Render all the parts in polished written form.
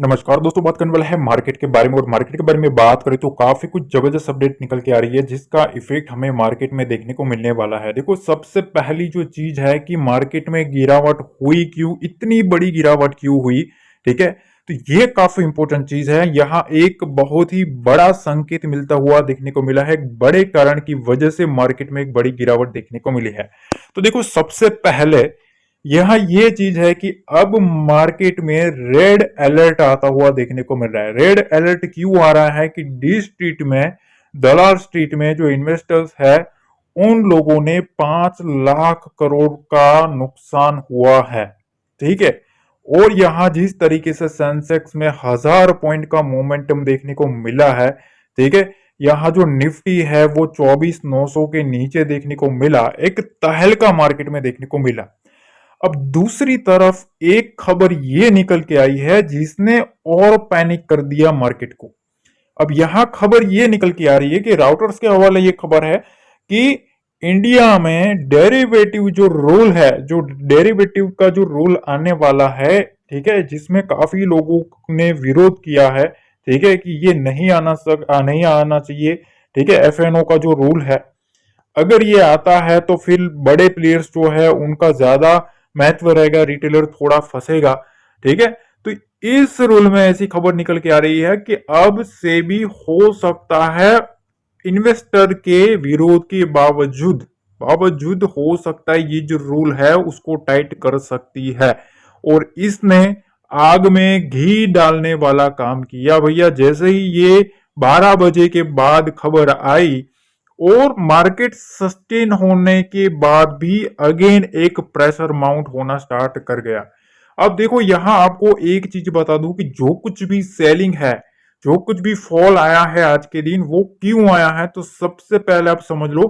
नमस्कार दोस्तों, बात करने वाला है मार्केट के बारे में। और मार्केट के बारे में बात करें तो काफी कुछ जबरदस्त अपडेट निकल के आ रही है जिसका इफेक्ट हमें मार्केट में देखने को मिलने वाला है। देखो, सबसे पहली जो चीज है कि मार्केट में गिरावट हुई क्यों, इतनी बड़ी गिरावट क्यों हुई। ठीक है, तो ये काफी इंपॉर्टेंट चीज है। यहाँ एक बहुत ही बड़ा संकेत मिलता हुआ देखने को मिला है, एक बड़े कारण की वजह से मार्केट में एक बड़ी गिरावट देखने को मिली है। तो देखो, सबसे पहले यहाँ ये चीज है कि अब मार्केट में रेड अलर्ट आता हुआ देखने को मिल रहा है। रेड अलर्ट क्यों आ रहा है कि डी स्ट्रीट में, दलाल स्ट्रीट में जो इन्वेस्टर्स है उन लोगों ने 5 लाख करोड़ का नुकसान हुआ है। ठीक है, और यहां जिस तरीके से सेंसेक्स में 1000 पॉइंट का मोमेंटम देखने को मिला है, ठीक है, यहाँ जो निफ्टी है वो 24,900 के नीचे देखने को मिला, एक तहलका मार्केट में देखने को मिला। अब दूसरी तरफ एक खबर ये निकल के आई है जिसने और पैनिक कर दिया मार्केट को। अब यहां खबर ये निकल के आ रही है कि राउटर्स के हवाले ये खबर है कि इंडिया में डेरिवेटिव जो रूल है, जो डेरिवेटिव का जो रूल आने वाला है, ठीक है, जिसमें काफी लोगों ने विरोध किया है, ठीक है, कि ये नहीं आना चाहिए। ठीक है, एफएनओ का जो रूल है, अगर ये आता है तो फिर बड़े प्लेयर्स जो है उनका ज्यादा महत्व रहेगा, रिटेलर थोड़ा फंसेगा। ठीक है, तो इस रूल में ऐसी खबर निकल के आ रही है कि अब से भी हो सकता है इन्वेस्टर के विरोध के बावजूद बावजूद हो सकता है ये जो रूल है उसको टाइट कर सकती है। और इसने आग में घी डालने वाला काम किया भैया। जैसे ही ये 12 बजे के बाद खबर आई और मार्केट सस्टेन होने के बाद भी अगेन एक प्रेशर माउंट होना स्टार्ट कर गया। अब देखो, यहां आपको एक चीज बता दूं कि जो कुछ भी सेलिंग है, जो कुछ भी फॉल आया है आज के दिन, वो क्यों आया है। तो सबसे पहले आप समझ लो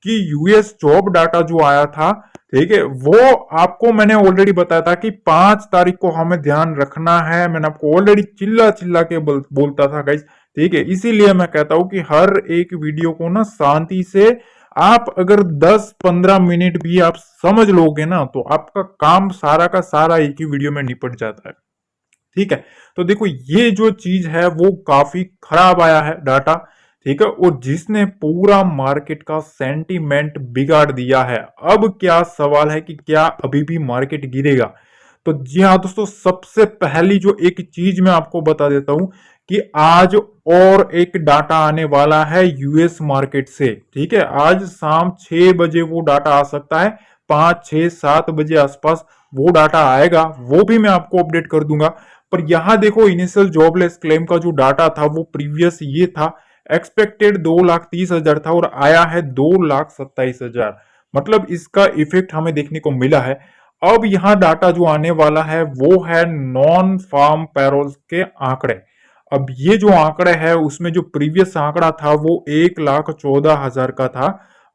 कि यूएस जॉब डाटा जो आया था, ठीक है, वो आपको मैंने ऑलरेडी बताया था कि 5 तारीख को हमें ध्यान रखना है। मैंने आपको ऑलरेडी चिल्ला चिल्ला के बोलता था गाइस। ठीक है, इसीलिए मैं कहता हूं कि हर एक वीडियो को ना शांति से आप अगर 10-15 मिनट भी आप समझ लोगे ना तो आपका काम सारा का सारा एक ही वीडियो में निपट जाता है। ठीक है, तो देखो ये जो चीज है वो काफी खराब आया है डाटा। ठीक है, और जिसने पूरा मार्केट का सेंटीमेंट बिगाड़ दिया है। अब क्या सवाल है कि क्या अभी भी मार्केट गिरेगा। तो जी हाँ दोस्तों, सबसे पहली जो एक चीज मैं आपको बता देता हूं कि आज और एक डाटा आने वाला है यूएस मार्केट से। ठीक है, आज शाम 6 बजे वो डाटा आ सकता है, 5, 6, 7 बजे आसपास वो डाटा आएगा, वो भी मैं आपको अपडेट कर दूंगा। पर यहां देखो, इनिशियल जॉबलेस क्लेम का जो डाटा था वो प्रीवियस ये था, एक्सपेक्टेड 2,30,000 था और आया है 2,27,000। मतलब इसका इफेक्ट हमें देखने को मिला है। अब यहां डाटा जो आने वाला है वो है नॉन फार्म पैरोल्स के आंकड़े। अब ये जो आंकड़े है उसमें जो प्रीवियस आंकड़ा था वो 1,14,000 का था,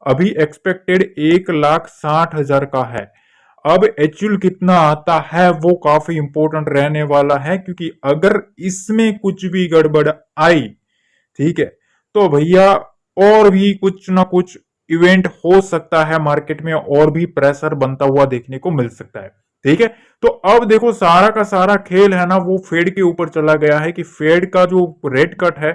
अभी एक्सपेक्टेड 1,60,000 का है। अब एक्चुअल कितना आता है वो काफी इंपॉर्टेंट रहने वाला है, क्योंकि अगर इसमें कुछ भी गड़बड़ आई, ठीक है, तो भैया और भी कुछ ना कुछ इवेंट हो सकता है, मार्केट में और भी प्रेशर बनता हुआ देखने को मिल सकता है। ठीक है, तो अब देखो सारा का सारा खेल है ना वो फेड के ऊपर चला गया है कि फेड का जो रेट कट है,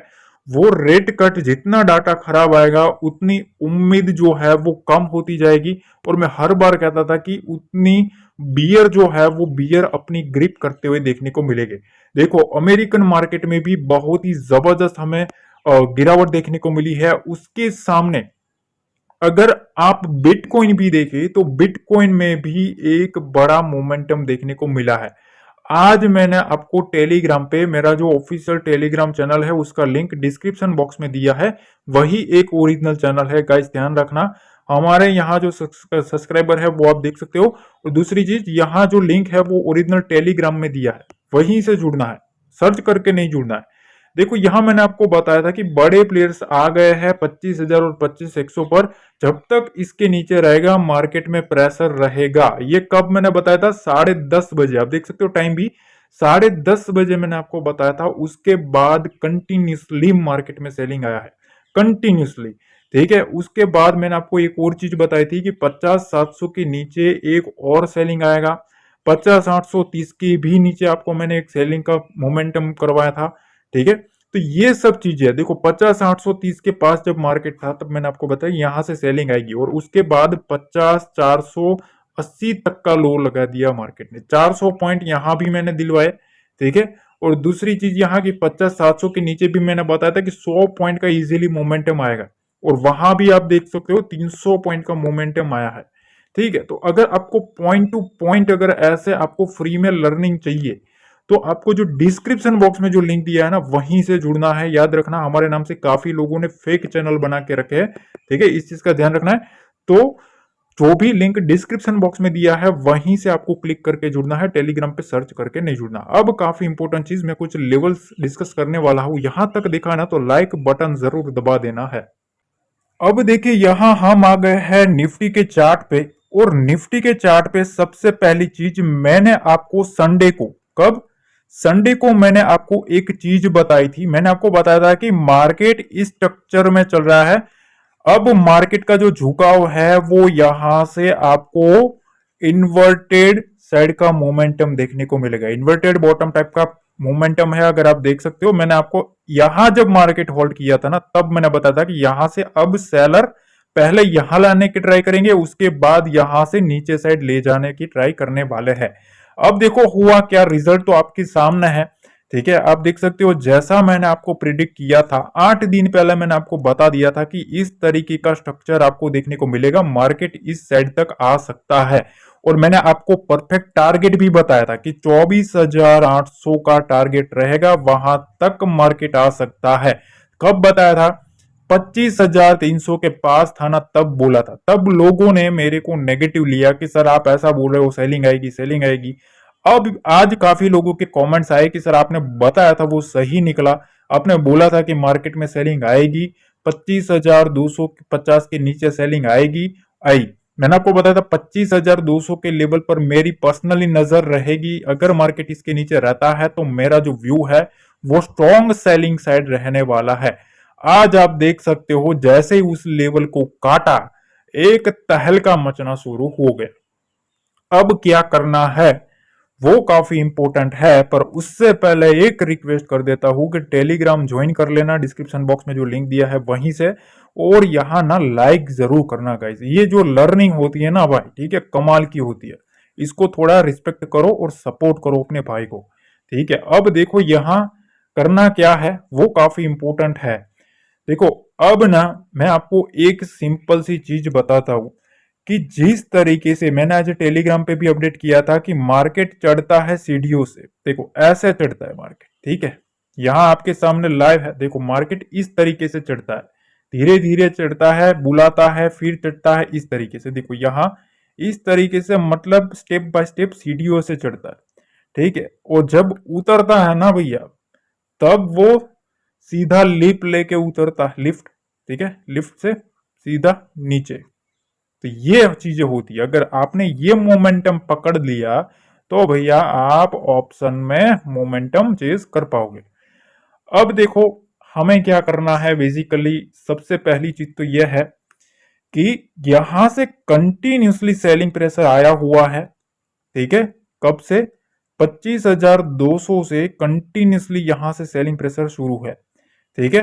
वो रेट कट जितना डाटा खराब आएगा उतनी उम्मीद जो है वो कम होती जाएगी। और मैं हर बार कहता था कि उतनी बियर जो है वो बियर अपनी ग्रिप करते हुए देखने को मिलेंगे। देखो, अमेरिकन मार्केट में भी बहुत ही जबरदस्त हमें गिरावट देखने को मिली है। उसके सामने अगर आप बिटकॉइन भी देखें तो बिटकॉइन में भी एक बड़ा मोमेंटम देखने को मिला है। आज मैंने आपको टेलीग्राम पे, मेरा जो ऑफिशियल टेलीग्राम चैनल है उसका लिंक डिस्क्रिप्शन बॉक्स में दिया है, वही एक ओरिजिनल चैनल है गाइस, ध्यान रखना। हमारे यहाँ जो सब्सक्राइबर है वो आप देख सकते हो। और दूसरी चीज, यहाँ जो लिंक है वो ओरिजिनल टेलीग्राम में दिया है, वहीं से जुड़ना है, सर्च करके नहीं जुड़ना है। देखो, यहां मैंने आपको बताया था कि बड़े प्लेयर्स आ गए हैं 25,000 और 25,100 पर। जब तक इसके नीचे रहेगा मार्केट में प्रेशर रहेगा। ये कब मैंने बताया था? 10:30 बजे, आप देख सकते हो टाइम भी, 10:30 बजे मैंने आपको बताया था। उसके बाद कंटिन्यूसली मार्केट में सेलिंग आया है, कंटिन्यूसली। ठीक है, उसके बाद मैंने आपको एक और चीज बताई थी कि 50,700 के नीचे एक और सेलिंग आएगा, 50-830 के भी नीचे आपको मैंने एक सेलिंग का मोमेंटम करवाया था। ठीक है, तो ये सब चीजें है। देखो 50-830 के पास जब मार्केट था तब मैंने आपको बताया यहां से सेलिंग आएगी, और उसके बाद 50-480 तक का लो लगा दिया मार्केट ने। 400 पॉइंट यहां भी मैंने दिलवाए। ठीक है, और दूसरी चीज यहाँ की 50-700 के नीचे भी मैंने बताया था कि 100 पॉइंट का इजीली मोमेंटम आएगा, और वहां भी आप देख सकते हो 300 पॉइंट का मोमेंटम आया है। ठीक है, तो अगर आपको पॉइंट टू पॉइंट अगर ऐसे आपको फ्री में लर्निंग चाहिए तो आपको जो डिस्क्रिप्शन बॉक्स में जो लिंक दिया है ना वहीं से जुड़ना है। याद रखना, हमारे नाम से काफी लोगों ने फेक चैनल बना के रखे हैं। ठीक है, इस चीज का ध्यान रखना है। तो जो भी लिंक डिस्क्रिप्शन बॉक्स में दिया है वहीं से आपको क्लिक करके जुड़ना है, टेलीग्राम पे सर्च करके नहीं जुड़ना। अब काफी इंपॉर्टेंट चीज, मैं कुछ लेवल्स डिस्कस करने वाला हूं, यहां तक देखा ना तो लाइक बटन जरूर दबा देना है। अब देखिए यहां हम आ गए हैं निफ्टी के चार्ट पे, और निफ्टी के चार्ट पे सबसे पहली चीज मैंने आपको संडे को, कब, संडे को मैंने आपको एक चीज बताई थी। मैंने आपको बताया था कि मार्केट इस स्ट्रक्चर में चल रहा है। अब मार्केट का जो झुकाव है वो यहां से आपको इन्वर्टेड साइड का मोमेंटम देखने को मिलेगा। इन्वर्टेड बॉटम टाइप का मोमेंटम है, अगर आप देख सकते हो। मैंने आपको यहां जब मार्केट होल्ड किया था ना तब मैंने बताया था कि यहां से अब सेलर पहले यहां लाने की ट्राई करेंगे, उसके बाद यहां से नीचे साइड ले जाने की ट्राई करने वाले हैं। अब देखो हुआ क्या, रिजल्ट तो आपके सामने है। ठीक है, आप देख सकते हो जैसा मैंने आपको प्रिडिक्ट किया था 8 दिन पहले, मैंने आपको बता दिया था कि इस तरीके का स्ट्रक्चर आपको देखने को मिलेगा, मार्केट इस साइड तक आ सकता है। और मैंने आपको परफेक्ट टारगेट भी बताया था कि 24,800 का टारगेट रहेगा, वहां तक मार्केट आ सकता है। कब बताया था? 25,300 के पास था ना तब बोला था। तब लोगों ने मेरे को नेगेटिव लिया कि सर आप ऐसा बोल रहे हो, सेलिंग आएगी सेलिंग आएगी। अब आज काफी लोगों के कमेंट्स आए कि सर आपने बताया था वो सही निकला, आपने बोला था कि मार्केट में सेलिंग आएगी, 25,250 के नीचे सेलिंग आएगी, आई। मैंने आपको बताया था 25,200 के लेवल पर मेरी पर्सनली नजर रहेगी। अगर मार्केट इसके नीचे रहता है तो मेरा जो व्यू है वो स्ट्रॉन्ग सेलिंग साइड रहने वाला है। आज आप देख सकते हो जैसे ही उस लेवल को काटा, एक तहलका मचना शुरू हो गया। अब क्या करना है वो काफी इंपॉर्टेंट है, पर उससे पहले एक रिक्वेस्ट कर देता हूं कि टेलीग्राम ज्वाइन कर लेना, डिस्क्रिप्शन बॉक्स में जो लिंक दिया है वहीं से। और यहां ना लाइक जरूर करना गाइस, ये जो लर्निंग होती है ना भाई, ठीक है, कमाल की होती है। इसको थोड़ा रिस्पेक्ट करो और सपोर्ट करो अपने भाई को। ठीक है, अब देखो यहां करना क्या है वो काफी इंपॉर्टेंट है। देखो अब ना मैं आपको एक सिंपल सी चीज बताता हूं कि जिस तरीके से मैंने आज टेलीग्राम पे भी अपडेट किया था कि मार्केट चढ़ता है सीढ़ियों से, देखो ऐसे चढ़ता है मार्केट। ठीक है, यहां आपके सामने लाइव है, देखो मार्केट इस तरीके से चढ़ता है, धीरे धीरे चढ़ता है, बुलाता है, फिर चढ़ता है इस तरीके से। देखो यहां इस तरीके से, मतलब स्टेप बाय स्टेप सीढ़ियों से चढ़ता है। ठीक है, और जब उतरता है ना भैया, तब वो सीधा लिफ्ट लेके उतरता है, लिफ्ट। ठीक है, लिफ्ट से सीधा नीचे। तो ये चीजें होती है, अगर आपने ये मोमेंटम पकड़ लिया तो भैया आप ऑप्शन में मोमेंटम चेज कर पाओगे। अब देखो हमें क्या करना है, बेसिकली सबसे पहली चीज तो यह है कि यहां से कंटिन्यूसली सेलिंग प्रेशर आया हुआ है। ठीक है, कब से? 25,200 से कंटिन्यूसली यहां से सेलिंग प्रेशर शुरू है। ठीक है,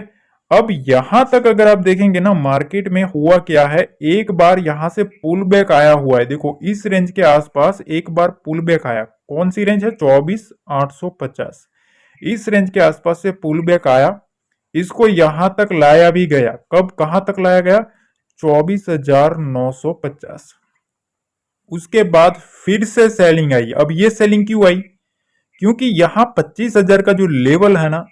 अब यहां तक अगर आप देखेंगे ना मार्केट में हुआ क्या है, एक बार यहां से पुल बैक आया हुआ है। देखो इस रेंज के आसपास एक बार पुल बैक आया, कौन सी रेंज है? 24,850। इस रेंज के आसपास से पुल बैक आया, इसको यहां तक लाया भी गया। कब, कहां तक लाया गया? 24,950। उसके बाद फिर से सेलिंग आई। अब ये सेलिंग क्यों आई? क्योंकि यहां 25,000 का जो लेवल है ना,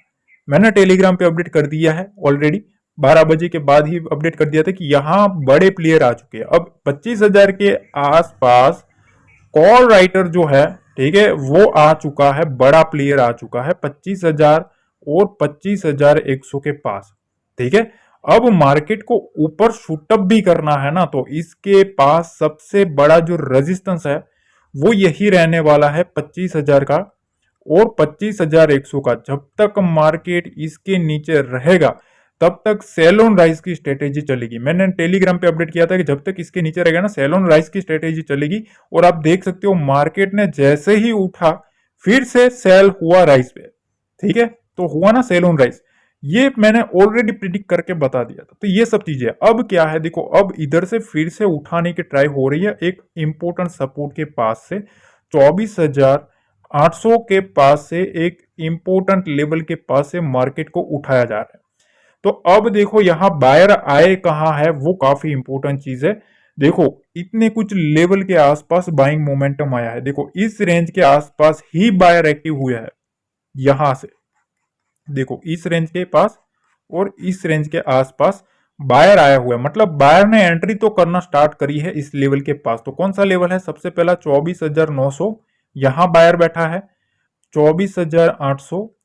मैंने टेलीग्राम पे अपडेट कर दिया है ऑलरेडी, 12 बजे के बाद ही अपडेट कर दिया था कि यहां बड़े प्लेयर आ चुके हैं। अब 25,000 के आसपास कॉल राइटर जो है, ठीक है, वो आ चुका है, बड़ा प्लेयर आ चुका है 25,000 और 25,100 के पास। ठीक है, अब मार्केट को ऊपर शूटअप भी करना है ना, तो इसके पास सबसे बड़ा जो रेजिस्टेंस है वो यही रहने वाला है 25,000 का और 25,100 का। जब तक मार्केट इसके नीचे रहेगा तब तक सेल ऑन राइज की स्ट्रेटेजी चलेगी। मैंने टेलीग्राम पे अपडेट किया था कि जब तक इसके नीचे रहेगा ना, सेल ऑन राइज की स्ट्रेटेजी चलेगी। और आप देख सकते हो मार्केट ने जैसे ही उठा फिर से सेल हुआ राइज पे, ठीक है, तो हुआ ना सेल ऑन राइज। ये मैंने ऑलरेडी प्रिडिक्ट करके बता दिया था। तो ये सब चीजें अब क्या है, देखो अब इधर से फिर से उठाने की ट्राई हो रही है एक इंपोर्टेंट सपोर्ट के पास से, 24,800 के पास से, एक इंपोर्टेंट लेवल के पास से मार्केट को उठाया जा रहा है। तो अब देखो यहां बायर आए कहां है, वो काफी इंपोर्टेंट चीज है। देखो इतने कुछ लेवल के आसपास बाइंग मोमेंटम आया है, देखो इस रेंज के आसपास ही बायर एक्टिव हुआ है। यहां से देखो इस रेंज के पास और इस रेंज के आसपास बायर आया हुआ है, मतलब बायर ने एंट्री तो करना स्टार्ट करी है इस लेवल के पास। तो कौन सा लेवल है, सबसे पहला 24,900, यहां बायर बैठा है। 24,800,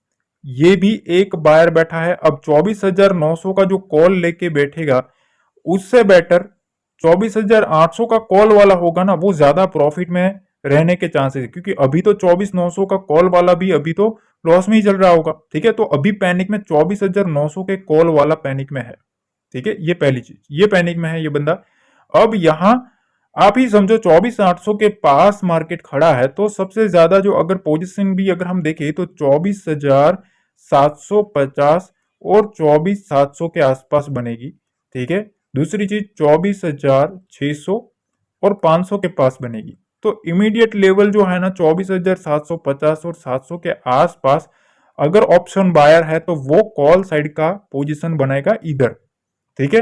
ये भी एक बायर बैठा है। अब 24,900 का जो कॉल लेके बैठेगा उससे बेटर 24,800 का कॉल वाला होगा ना, वो ज्यादा प्रॉफिट में रहने के चांसेस है, क्योंकि अभी तो 24,900 का कॉल वाला भी अभी तो लॉस में ही चल रहा होगा, ठीक है। तो अभी पैनिक में 24,900 के कॉल वाला पैनिक में है, ठीक है, ये पहली चीज, ये पैनिक में है ये बंदा। अब यहां आप ही समझो 24,800 के पास मार्केट खड़ा है, तो सबसे ज्यादा जो अगर पोजीशन भी अगर हम देखें तो 24,750 और 24,700 के आसपास बनेगी, ठीक है। दूसरी चीज 24,600 और 500 के पास बनेगी। तो इमीडिएट लेवल जो है ना 24,750 और 700 के आसपास अगर ऑप्शन बायर है तो वो कॉल साइड का पोजीशन बनाएगा इधर, ठीक है।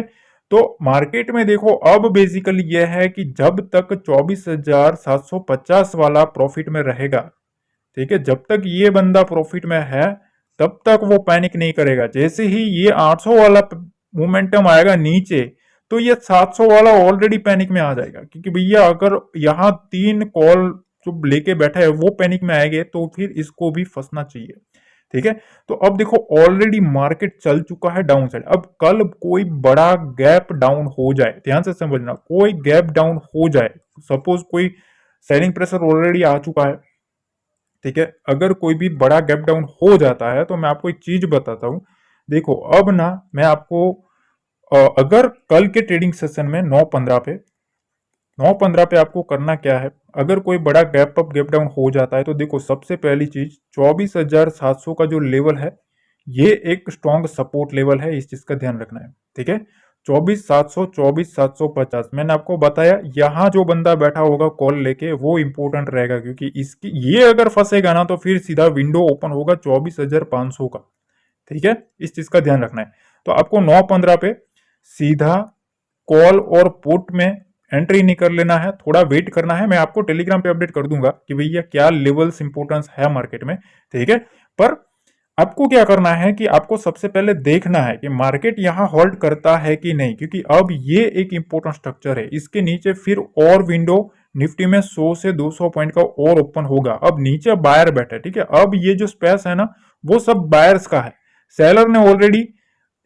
तो मार्केट में देखो अब बेसिकली यह है कि जब तक 24,750 वाला प्रॉफिट में रहेगा, ठीक है, जब तक ये बंदा प्रॉफिट में है तब तक वो पैनिक नहीं करेगा। जैसे ही ये 800 वाला मोमेंटम आएगा नीचे, तो ये 700 वाला ऑलरेडी पैनिक में आ जाएगा, क्योंकि भैया अगर यहाँ 3 कॉल जो लेके बैठा है वो पैनिक में आएंगे तो फिर इसको भी फंसना चाहिए, ठीक है। तो अब देखो ऑलरेडी मार्केट चल चुका है डाउन साइड। अब कल कोई बड़ा गैप डाउन हो जाए, ध्यान से समझना, कोई गैप डाउन हो जाए, सपोज कोई सेलिंग प्रेशर ऑलरेडी आ चुका है, ठीक है, अगर कोई भी बड़ा गैप डाउन हो जाता है तो मैं आपको एक चीज बताता हूं। देखो अब ना मैं आपको अगर कल के ट्रेडिंग सेशन में 9:15 पे आपको करना क्या है, अगर कोई बड़ा गैप अप गैप डाउन हो जाता है तो देखो सबसे पहली चीज 24,700 का जो लेवल है ये एक स्ट्रॉन्ग सपोर्ट लेवल है, इस चीज का ध्यान रखना है, ठीक है। 24,700 24,750 मैंने आपको बताया, यहां जो बंदा बैठा होगा कॉल लेके वो इंपॉर्टेंट रहेगा, क्योंकि इसकी ये अगर फंसेगा ना तो फिर सीधा विंडो ओपन होगा 24,500 का, ठीक है, इस चीज का ध्यान रखना है। तो आपको 9:15 पे सीधा कॉल और पुट में एंट्री नहीं कर लेना है, थोड़ा वेट करना है। मैं आपको टेलीग्राम पे अपडेट कर दूंगा कि भैया क्या लेवल्स इंपोर्टेंस है मार्केट में, ठीक है। पर आपको क्या करना है कि आपको सबसे पहले देखना है कि मार्केट यहां होल्ड करता है कि नहीं, क्योंकि अब ये एक इंपॉर्टेंट स्ट्रक्चर है, इसके नीचे फिर और विंडो निफ्टी में 100 से 200 पॉइंट का और ओपन होगा। अब नीचे बायर बैठा है, ठीक है, अब ये जो स्पेस है ना वो सब बायर्स का है, सेलर ने ऑलरेडी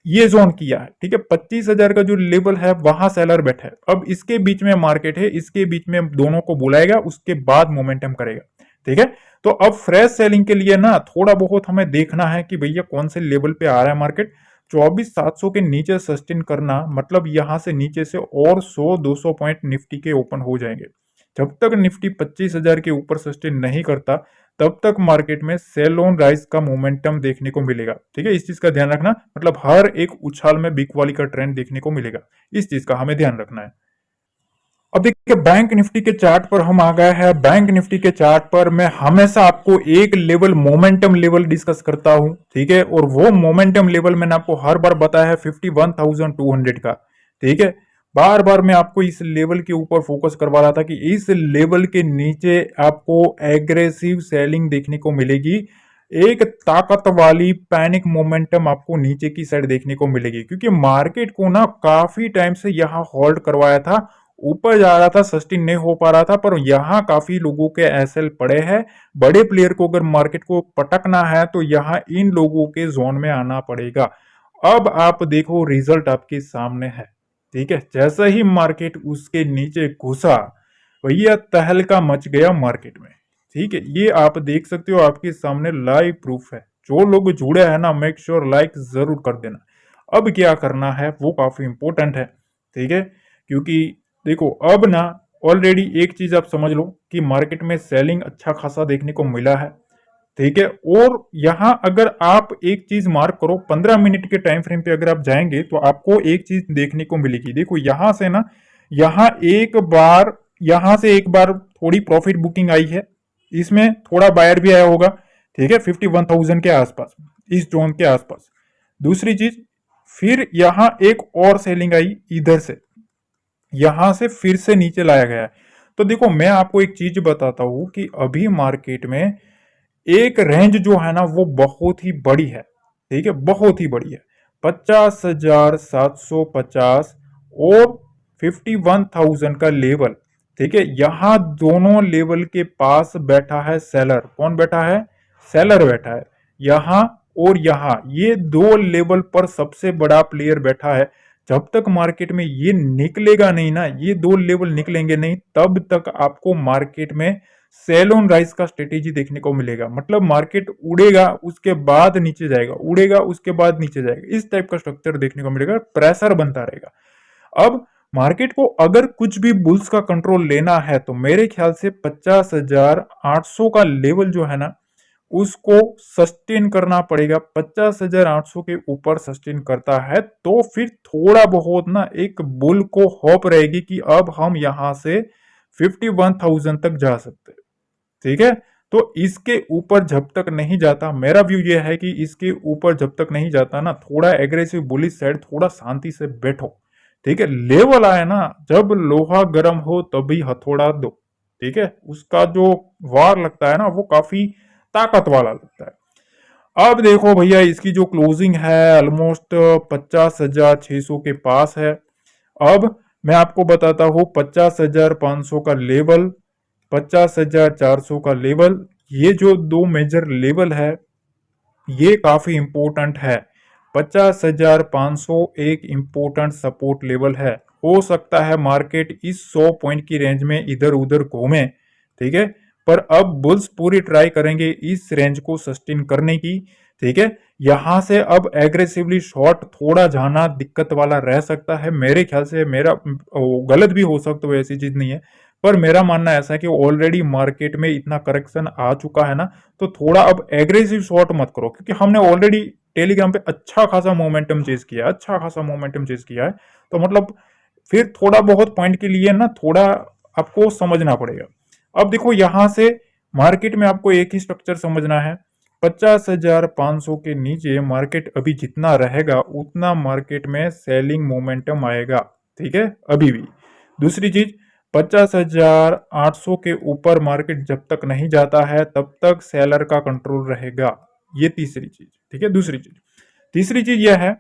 ये जोन किया है, ठीक है, 25,000 का जो लेवल है वहां सेलर बैठा है। अब इसके बीच में मार्केट है, इसके बीच में दोनों को बुलाएगा, उसके बाद मोमेंटम करेगा, ठीक है। तो अब फ्रेश सेलिंग के लिए ना थोड़ा बहुत हमें देखना है कि भैया कौन से लेवल पे आ रहा है मार्केट। 24,700 के नीचे सस्टेन करना मतलब यहां से नीचे से और 100-200 पॉइंट निफ्टी के ओपन हो जाएंगे। जब तक निफ्टी 25,000 के ऊपर सस्टेन नहीं करता तब तक मार्केट में सेल ऑन राइज का मोमेंटम देखने को मिलेगा, ठीक है, इस चीज का ध्यान रखना। मतलब हर एक उछाल में बिग वाली का ट्रेंड देखने को मिलेगा, इस चीज का हमें ध्यान रखना है। अब देखिए बैंक निफ्टी के चार्ट पर हम आ गए हैं। बैंक निफ्टी के चार्ट पर मैं हमेशा आपको एक लेवल मोमेंटम लेवल डिस्कस करता हूं, ठीक है, और वो मोमेंटम लेवल मैंने आपको हर बार बताया है 51,200 का, ठीक है। बार बार मैं आपको इस लेवल के ऊपर फोकस करवा रहा था कि इस लेवल के नीचे आपको एग्रेसिव सेलिंग देखने को मिलेगी, एक ताकत वाली पैनिक मोमेंटम आपको नीचे की साइड देखने को मिलेगी, क्योंकि मार्केट को ना काफी टाइम से यहां होल्ड करवाया था, ऊपर जा रहा था, सस्टेन नहीं हो पा रहा था, पर यहां काफी लोगों के एसएल पड़े हैं। बड़े प्लेयर को अगर मार्केट को पटकना है तो यहां इन लोगों के जोन में आना पड़ेगा। अब आप देखो रिजल्ट आपके सामने है, ठीक है, जैसे ही मार्केट उसके नीचे घुसा भैया तहलका मच गया मार्केट में, ठीक है, ये आप देख सकते हो, आपके सामने लाइव प्रूफ है। जो लोग जुड़े हैं ना मेक श्योर लाइक जरूर कर देना। अब क्या करना है वो काफी इंपॉर्टेंट है, ठीक है। क्योंकि देखो अब ना ऑलरेडी एक चीज आप समझ लो कि मार्केट में सेलिंग अच्छा खासा देखने को मिला है, ठीक है। और यहां अगर आप एक चीज मार्क करो, 15 मिनट के टाइम फ्रेम पे अगर आप जाएंगे तो आपको एक चीज देखने को मिलेगी। देखो यहां से ना, यहां एक बार, यहां से एक बार थोड़ी प्रॉफिट बुकिंग आई है, इसमें थोड़ा बायर भी आया होगा, ठीक है, 51,000 के आसपास, इस जोन के आसपास। दूसरी चीज, फिर यहां एक और सेलिंग आई इधर से, यहां से फिर से नीचे लाया गया है। तो देखो मैं आपको एक चीज बताता हूं कि अभी मार्केट में एक रेंज जो है ना वो बहुत ही बड़ी है, ठीक है, बहुत ही बड़ी है। 50,750 और 51,000 का लेवल, ठीक है। यहां दोनों लेवल के पास बैठा है सेलर। कौन बैठा है? सेलर बैठा है यहां। और यहां ये दो लेवल पर सबसे बड़ा प्लेयर बैठा है। जब तक मार्केट में ये निकलेगा नहीं ना, ये दो लेवल निकलेंगे नहीं, तब तक आपको मार्केट में सेल ऑन राइज का स्ट्रेटेजी देखने को मिलेगा। मतलब मार्केट उड़ेगा उसके बाद नीचे जाएगा, उड़ेगा उसके बाद नीचे जाएगा, इस टाइप का स्ट्रक्चर देखने को मिलेगा, प्रेशर बनता रहेगा। अब मार्केट को अगर कुछ भी बुल्स का कंट्रोल लेना है तो मेरे ख्याल से 50,800 का लेवल जो है ना उसको सस्टेन करना पड़ेगा। 50,800 के ऊपर सस्टेन करता है तो फिर थोड़ा बहुत ना एक बुल को होप रहेगी कि अब हम यहां से 51,000 तक जा सकते हैं, ठीक है। तो इसके ऊपर जब तक नहीं जाता, मेरा व्यू यह है कि इसके ऊपर जब तक नहीं जाता ना, थोड़ा एग्रेसिव बुलिश साइड थोड़ा शांति से बैठो, ठीक है। लेवल आए ना, जब लोहा गर्म हो तभी हथौड़ा दो, ठीक है। उसका जो वार लगता है ना वो काफी ताकत वाला लगता है। अब देखो भैया इसकी जो क्लोजिंग है ऑलमोस्ट 50,600 के पास है। अब मैं आपको बताता हूं 50,500 का लेवल, 50,400 का लेवल, ये जो दो मेजर लेवल है ये काफी इंपॉर्टेंट है। 50,500 एक इंपॉर्टेंट सपोर्ट लेवल है। हो सकता है मार्केट इस 100 पॉइंट की रेंज में इधर उधर घूमे, ठीक है, पर अब बुल्स पूरी ट्राई करेंगे इस रेंज को सस्टेन करने की, ठीक है। यहां से अब एग्रेसिवली शॉर्ट थोड़ा जाना दिक्कत वाला रह सकता है मेरे ख्याल से। मेरा गलत भी हो सकता है, ऐसी चीज नहीं है, पर मेरा मानना ऐसा है कि ऑलरेडी मार्केट में इतना करेक्शन आ चुका है ना, तो थोड़ा अब एग्रेसिव शॉर्ट मत करो, क्योंकि हमने ऑलरेडी टेलीग्राम पे अच्छा खासा मोमेंटम चेज किया है, अच्छा खासा मोमेंटम चेज किया है। तो मतलब फिर थोड़ा बहुत पॉइंट के लिए ना थोड़ा आपको समझना पड़ेगा। अब देखो यहां से मार्केट में आपको एक ही स्ट्रक्चर समझना है। 50,500 के नीचे मार्केट अभी जितना रहेगा उतना मार्केट में सेलिंग मोमेंटम आएगा, ठीक है, अभी भी। दूसरी चीज, 50,800 के ऊपर मार्केट जब तक नहीं जाता है तब तक सेलर का कंट्रोल रहेगा, ये तीसरी चीज, ठीक है। दूसरी चीज, तीसरी चीज यह है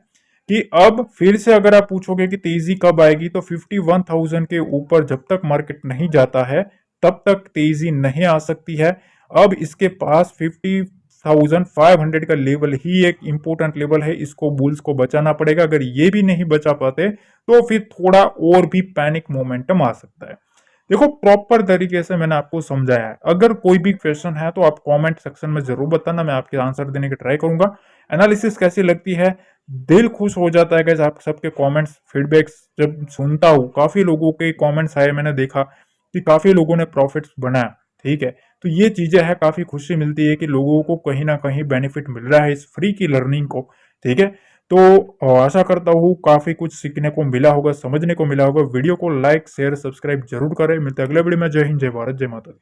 कि अब फिर से अगर आप पूछोगे कि तेजी कब आएगी, तो 51,000 के ऊपर जब तक मार्केट नहीं जाता है तब तक तेजी नहीं आ सकती है। अब इसके पास 50,500 का लेवल ही एक इंपॉर्टेंट लेवल है, इसको बुल्स को बचाना पड़ेगा। अगर ये भी नहीं बचा पाते तो फिर थोड़ा और भी पैनिक मोमेंटम आ सकता है। देखो प्रॉपर तरीके से मैंने आपको समझाया है। अगर कोई भी क्वेश्चन है तो आप कमेंट सेक्शन में जरूर बताना, मैं आपके आंसर देने की ट्राई करूंगा। एनालिसिस कैसी लगती है, दिल खुश हो जाता है गाइस आप सबके कमेंट्स फीडबैक्स जब सुनता हूँ। काफी लोगों के कमेंट्स आए, मैंने देखा कि काफी लोगों ने प्रॉफिट्स बनाया, ठीक है। तो ये चीजें है, काफी खुशी मिलती है कि लोगों को कहीं ना कहीं बेनिफिट मिल रहा है इस फ्री की लर्निंग को, ठीक है। तो आशा करता हूँ काफी कुछ सीखने को मिला होगा, समझने को मिला होगा। वीडियो को लाइक शेयर सब्सक्राइब जरूर करें। मिलते हैं अगले वीडियो में। जय हिंद, जय भारत, जय माता दी।